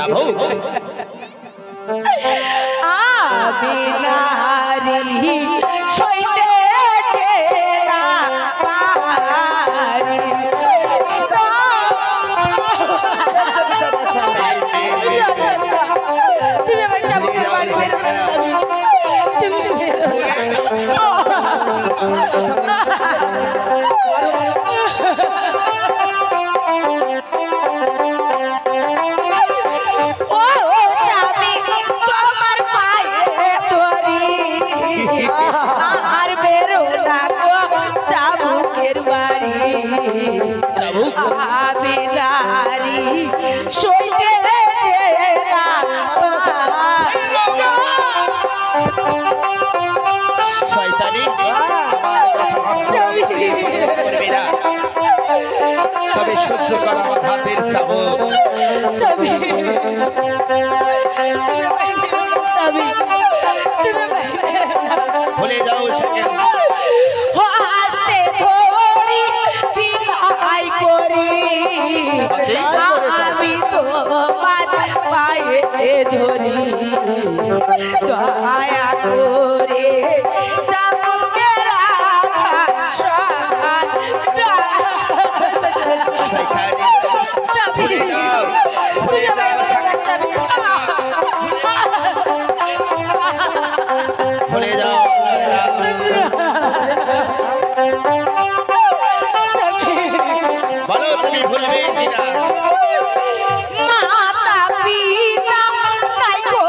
যাবো আমি নারী সইতেছে না পারি তুমি আমার চাবুকের বাড়ি তুমি তবে সহ্য করা আমার হাতের চাবুক ভুলে যাও হাসতে ধরি বিদায় করি আমি তোমার পায়ে ধরি দয়া করে ভুলে যাও বলো তুমি ভুলবে কিনা মাতা পিতা নাই গো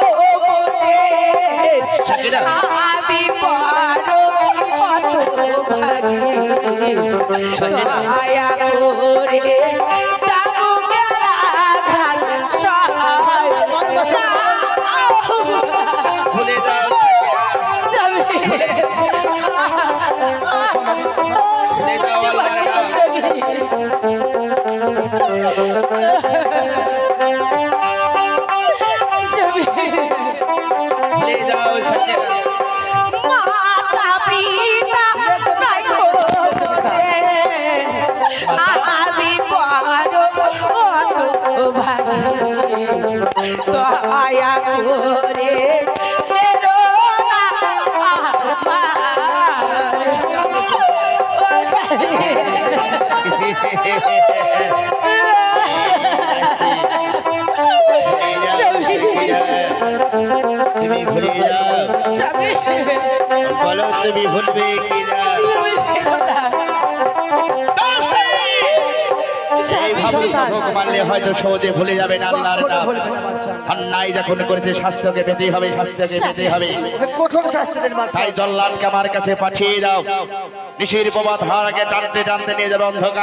আমি বড় কত ভাগী দয়া করে ভুলে যাও ভুলে যাও মাতা পিতা নাই গো আমি বড় কত ভাগী দয়া করে তুমি ভুলে যাও বলো তুমি ভুলবে কিনা মানলে হয়তো সহজে ভুলে যাবেন আল্লাহর নাম অন্যায় যখন করেছে শাস্তিকে পেতেই হবে শাস্তিকে পেতেই হবে কঠোর শাস্তির তাই জল্লাদকে আমার কাছে পাঠিয়ে দাও নিশির প্রভাত হারকে টানতে টানতে নিয়ে যাবে অন্ধকার